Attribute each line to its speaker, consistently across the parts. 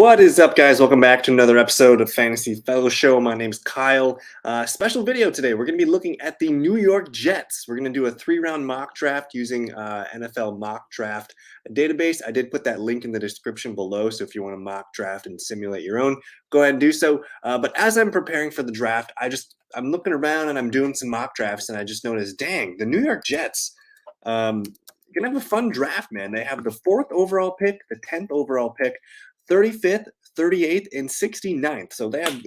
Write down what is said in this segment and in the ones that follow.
Speaker 1: What is up, guys? Welcome back to another episode of Fantasy Fellow Show. My name's Kyle. Special video today. We're going to be looking at the New York Jets. We're going to do a 3-round mock draft using NFL mock draft database. I did put that link in the description below, so if you want to mock draft and simulate your own, go ahead and do so. But as I'm preparing for the draft, I'm looking around and I'm doing some mock drafts, and I just noticed, dang, the New York Jets. Gonna have a fun draft, man. They have the 4th overall pick, the 10th overall pick, 35th, 38th, and 69th. So they have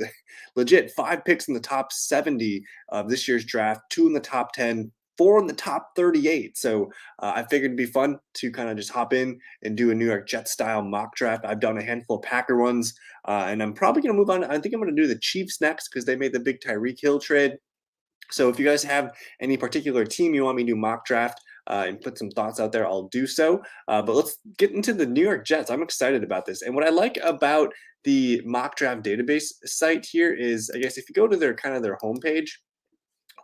Speaker 1: legit 5 picks in the top 70 of this year's draft, 2 in the top 10, 4 in the top 38. So I figured it'd be fun to kind of just hop in and do a New York Jets style mock draft. I've done a handful of Packer ones, and I'm probably going to move on. I think I'm going to do the Chiefs next because they made the big Tyreek Hill trade. So if you guys have any particular team you want me to mock draft and put some thoughts out there, I'll do so. But let's get into the New York Jets. I'm excited about this. And what I like about the mock draft database site here is, I guess, if you go to their homepage,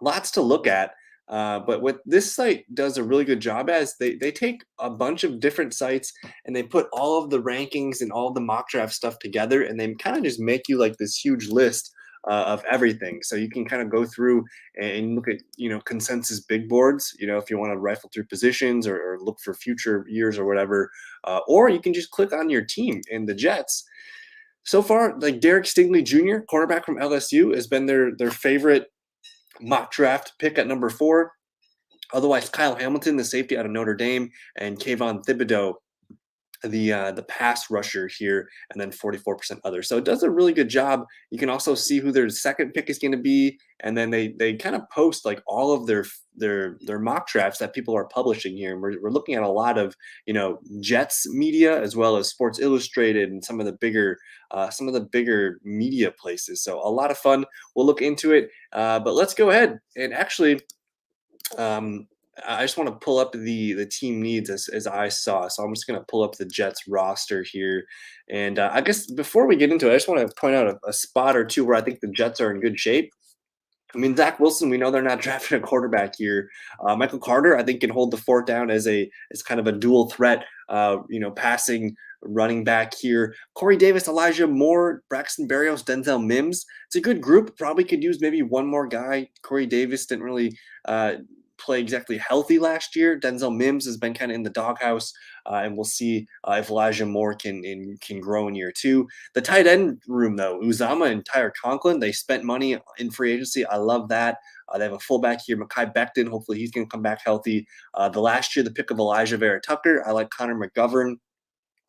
Speaker 1: lots to look at. But what this site does a really good job as, they take a bunch of different sites and they put all of the rankings and all of the mock draft stuff together, and they kind of just make you like this huge list of everything. So you can kind of go through and look at, consensus big boards, if you want to rifle through positions or look for future years or whatever, or you can just click on your team. And the Jets, so far, like Derek Stingley Jr., cornerback from LSU, has been their favorite mock draft pick at number 4. Otherwise, Kyle Hamilton, the safety out of Notre Dame, and Kayvon Thibodeau, the pass rusher here, and then 44% others. So it does a really good job. You can also see who their second pick is going to be, and then they kind of post like all of their mock drafts that people are publishing here. And we're looking at a lot of Jets media as well as Sports Illustrated and some of the bigger media places. So a lot of fun. We'll look into it, but let's go ahead and actually. I just want to pull up the team needs as I saw. So I'm just going to pull up the Jets roster here. And I guess before we get into it, I just want to point out a spot or two where I think the Jets are in good shape. I mean, Zach Wilson, we know they're not drafting a quarterback here. Michael Carter, I think, can hold the fort down as kind of a dual threat, passing running back here. Corey Davis, Elijah Moore, Braxton Berrios, Denzel Mims. It's a good group. Probably could use maybe one more guy. Corey Davis didn't really play exactly healthy last year. Denzel Mims has been kind of in the doghouse, and we'll see if Elijah Moore can grow in year 2. The tight end room, though, Uzama and Tyler Conklin, they spent money in free agency. I love that. They have a fullback here, Mekhi Becton. Hopefully he's going to come back healthy. The last year, the pick of Elijah Vera Tucker. I like Connor McGovern.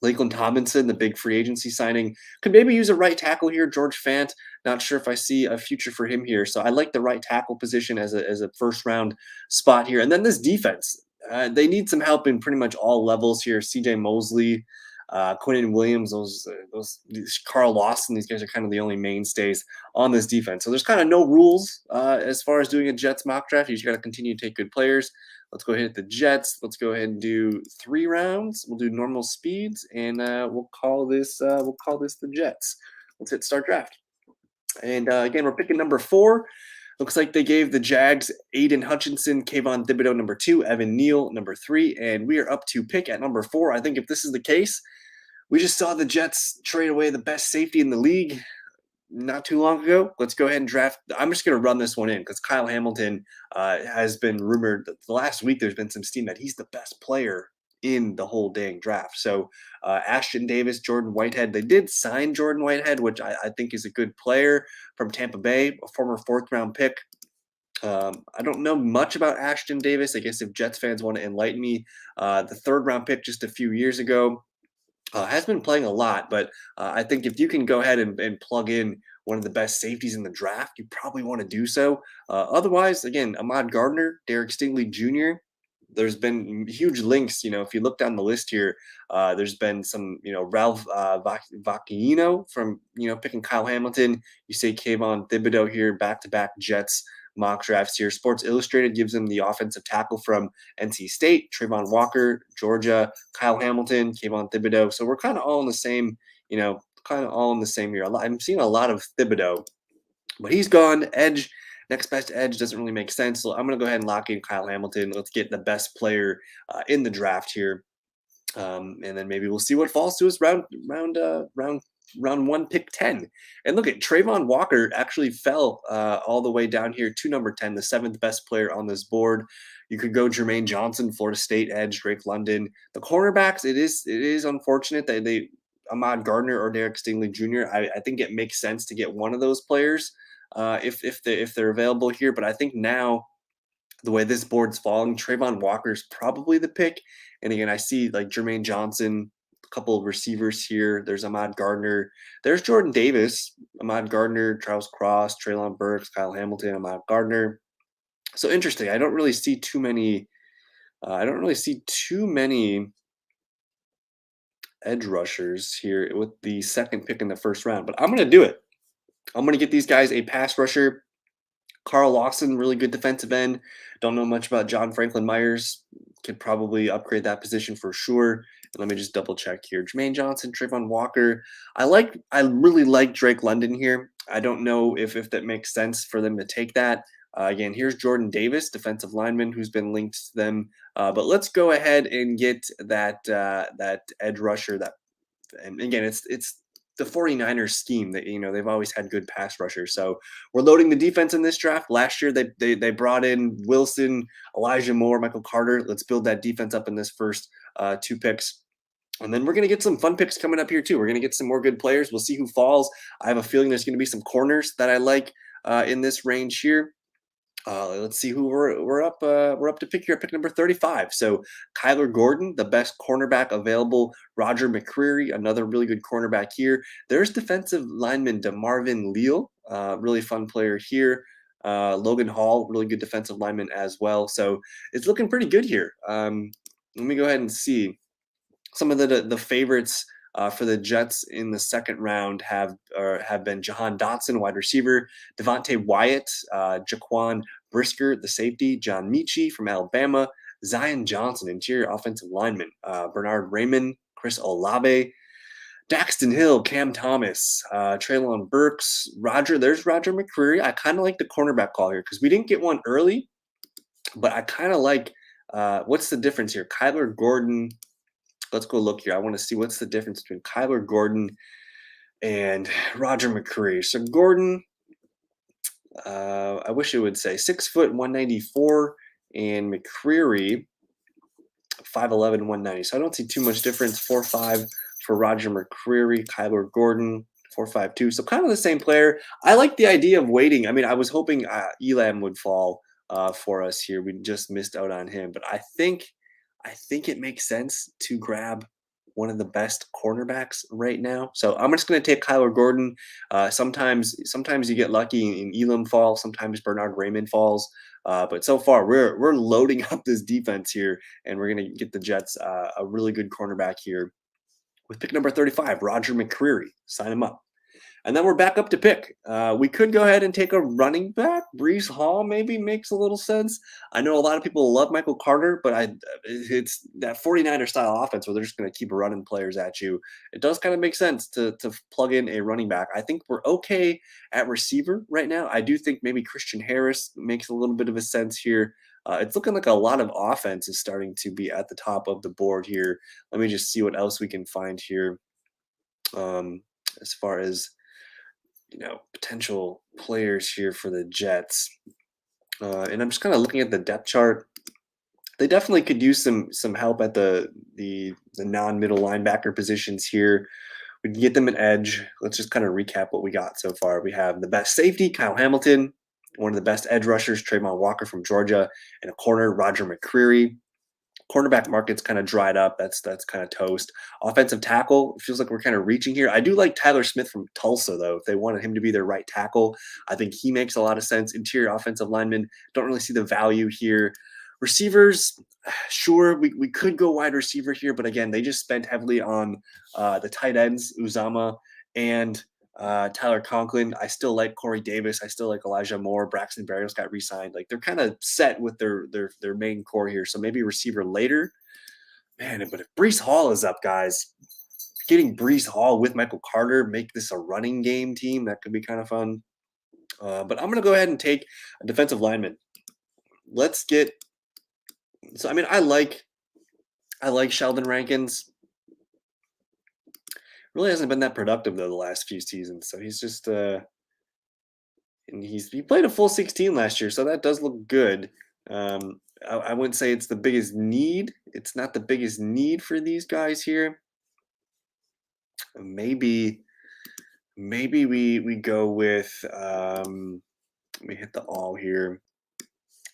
Speaker 1: Lakeland Tomlinson, the big free agency signing, could maybe use a right tackle here. George Fant, not sure if I see a future for him here. So I like the right tackle position as a first round spot here. And then this defense, they need some help in pretty much all levels here. C.J. Mosley, Quinnen Williams, Carl Lawson, these guys are kind of the only mainstays on this defense. So there's kind of no rules as far as doing a Jets mock draft. You just got to continue to take good players. Let's go ahead at the Jets. Let's go ahead and do 3 rounds. We'll do normal speeds, and we'll call this the Jets. Let's hit start draft. And again, we're picking number 4. Looks like they gave the Jags Aiden Hutchinson, Kayvon Thibodeau number 2, Evan Neal number 3, and we are up to pick at number 4. I think if this is the case, we just saw the Jets trade away the best safety in the league not too long ago. Let's go ahead and draft. I'm just going to run this one in because Kyle Hamilton has been rumored that the last week there's been some steam that he's the best player in the whole dang draft. So Ashton Davis, Jordan Whitehead, they did sign Jordan Whitehead, which I think is a good player from Tampa Bay, a former 4th round pick. I don't know much about Ashton Davis. I guess if Jets fans want to enlighten me, the 3rd round pick just a few years ago. Has been playing a lot, but I think if you can go ahead and plug in one of the best safeties in the draft, you probably want to do so. Otherwise, again, Ahmad Gardner, Derek Stingley Jr., there's been huge links. If you look down the list here, there's been some, Ralph Vacchino from, picking Kyle Hamilton. You say Kayvon Thibodeau here, back-to-back Jets mock drafts here. Sports Illustrated gives him the offensive tackle from NC State, Trayvon Walker, Georgia, Kyle Hamilton, Kayvon Thibodeau. So we're kind of all in the same, year. I'm seeing a lot of Thibodeau, but he's gone. Edge, next best edge doesn't really make sense. So I'm going to go ahead and lock in Kyle Hamilton. Let's get the best player in the draft here. And then maybe we'll see what falls to us round round 1, pick 10. And look at Trayvon Walker actually fell all the way down here to number 10, the 7th best player on this board. You could go Jermaine Johnson, Florida State edge, Drake London. The cornerbacks, it is unfortunate that they Ahmad Gardner or Derek Stingley Jr. I think it makes sense to get one of those players if they're available here. But I think now the way this board's falling, Trayvon Walker's probably the pick. And again, I see like Jermaine Johnson, a couple of receivers here. There's Ahmad Gardner. There's Jordan Davis, Ahmad Gardner, Charles Cross, Traylon Burks, Kyle Hamilton, Ahmad Gardner. So interesting. I don't really see too many. I don't really see too many edge rushers here with the second pick in the first round. But I'm going to do it. I'm going to get these guys a pass rusher. Carl Lawson, really good defensive end. Don't know much about John Franklin Myers. Could probably upgrade that position for sure. Let me just double check here. Jermaine Johnson, Trayvon Walker. I really like Drake London here. I don't know if that makes sense for them to take that. Again, here's Jordan Davis, defensive lineman, who's been linked to them. But let's go ahead and get that edge rusher. And again, it's the 49ers scheme that they've always had good pass rushers. So we're loading the defense in this draft. Last year they brought in Wilson, Elijah Moore, Michael Carter. Let's build that defense up in this first 2 picks. And then we're going to get some fun picks coming up here too. We're going to get some more good players. We'll see who falls. I have a feeling there's going to be some corners that I like in this range here. Let's see who we're up to pick here at pick number 35. So Kyler Gordon, the best cornerback available. Roger McCreary, another really good cornerback here. There's defensive lineman DeMarvin Leal, really fun player here. Logan Hall, really good defensive lineman as well. So it's looking pretty good here. Let me go ahead and see some of the favorites. For the Jets in the second round have been Jahan Dotson, wide receiver, Devontae Wyatt, Jaquan Brisker, the safety, John Michie from Alabama, Zion Johnson, interior offensive lineman, Bernard Raymond, Chris Olave, Daxton Hill, Cam Thomas, Traylon Burks, there's Roger McCreary. I kind of like the cornerback call here because we didn't get one early, but I kind of like what's the difference here? Kyler Gordon. Let's go look here. I want to see what's the difference between Kyler Gordon and Roger McCreary. So Gordon, I wish it would say 6 foot 194, and McCreary 5'11", 190. So I don't see too much difference. 4'5" for Roger McCreary. Kyler Gordon 4'5", so kind of the same player. I like the idea of waiting. I mean, I was hoping Elam would fall for us here. We just missed out on him, but I think it makes sense to grab one of the best cornerbacks right now. So I'm just going to take Kyler Gordon. Sometimes you get lucky and Elam falls. Sometimes Bernard Raymond falls. But so far we're loading up this defense here, and we're going to get the Jets a really good cornerback here with pick number 35, Roger McCreary. Sign him up. And then we're back up to pick. We could go ahead and take a running back. Breece Hall maybe makes a little sense. I know a lot of people love Michael Carter, but it's that 49er style offense where they're just going to keep running players at you. It does kind of make sense to plug in a running back. I think we're okay at receiver right now. I do think maybe Christian Harris makes a little bit of a sense here. It's looking like a lot of offense is starting to be at the top of the board here. Let me just see what else we can find here as far as potential players here for the Jets. And I'm just kind of looking at the depth chart. They definitely could use some help at the non-middle linebacker positions here. We can get them an edge. Let's just kind of recap what we got so far. We have the best safety, Kyle Hamilton, one of the best edge rushers, Trayvon Walker from Georgia, and a corner, Roger McCreary. Cornerback market's kind of dried up. That's kind of toast. Offensive tackle, it feels like we're kind of reaching here. I do like Tyler Smith from Tulsa, though. If they wanted him to be their right tackle, I think he makes a lot of sense. Interior offensive lineman, don't really see the value here. Receivers, sure, we could go wide receiver here, but again, they just spent heavily on the tight ends, Uzama and Tyler Conklin. I still like Corey Davis. I still like Elijah Moore. Braxton Berrios got re-signed. Like they're kind of set with their main core here. So maybe receiver later. Man, but if Breece Hall is up, guys, getting Breece Hall with Michael Carter, make this a running game team. That could be kind of fun. But I'm going to go ahead and take a defensive lineman. Let's get. So I mean, I like Sheldon Rankins. Really hasn't been that productive though the last few seasons. So he's just and he played a full 16 last year, so that does look good. I wouldn't say it's the biggest need. It's not the biggest need for these guys here. Maybe we go with let me hit the all here.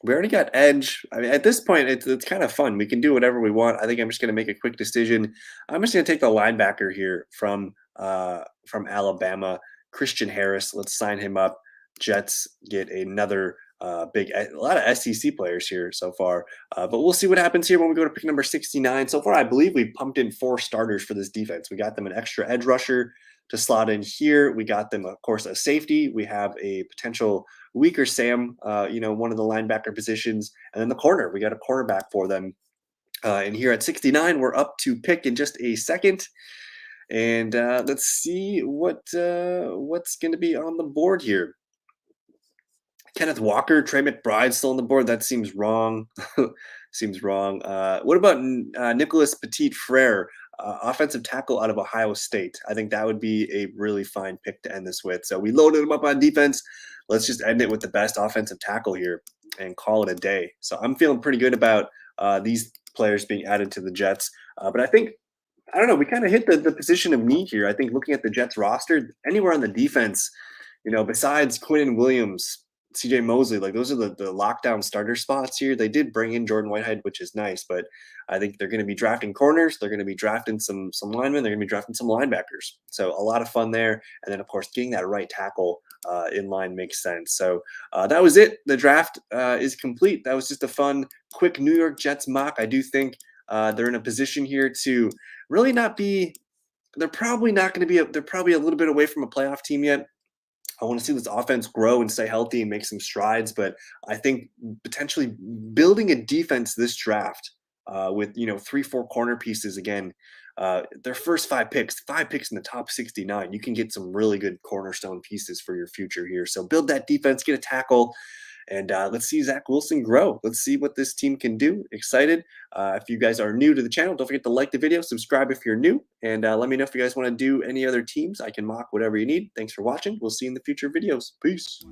Speaker 1: We already got edge. I mean, at this point, it's kind of fun. We can do whatever we want. I think I'm just going to make a quick decision. I'm just going to take the linebacker here from Alabama, Christian Harris. Let's sign him up. Jets get another a lot of SEC players here so far. But we'll see what happens here when we go to pick number 69. So far, I believe we pumped in 4 starters for this defense. We got them an extra edge rusher to slot in here. We got them, of course, a safety. We have a potential weaker Sam, one of the linebacker positions, and then the corner. We got a cornerback for them. And here at 69, we're up to pick in just a second. And let's see what's going to be on the board here. Kenneth Walker, Trey McBride still on the board. That seems wrong. Seems wrong. What about Nicholas Petit Freyr, offensive tackle out of Ohio State? I think that would be a really fine pick to end this with. So we loaded him up on defense. Let's just end it with the best offensive tackle here and call it a day. So I'm feeling pretty good about these players being added to the Jets. But I think, I don't know, we kind of hit the position of need here. I think looking at the Jets roster, anywhere on the defense, besides Quinnen Williams, CJ Mosley, like those are the lockdown starter spots here. They did bring in Jordan Whitehead, which is nice, but I think they're going to be drafting corners. They're going to be drafting some linemen. They're going to be drafting some linebackers. So a lot of fun there. And then, of course, getting that right tackle in line makes sense. So that was it. The draft is complete. That was just a fun, quick New York Jets mock. I do think they're in a position here to really not be – they're probably not going to be – they're probably a little bit away from a playoff team yet. I want to see this offense grow and stay healthy and make some strides. But I think potentially building a defense this draft with 3-4 corner pieces again. Their first 5 picks in the top 69. You can get some really good cornerstone pieces for your future here. So build that defense, get a tackle, and let's see Zach Wilson grow. Let's see what this team can do. Excited. If you guys are new to the channel, don't forget to like the video, subscribe if you're new, and let me know if you guys want to do any other teams. I can mock whatever you need. Thanks for watching. We'll see you in the future videos. Peace.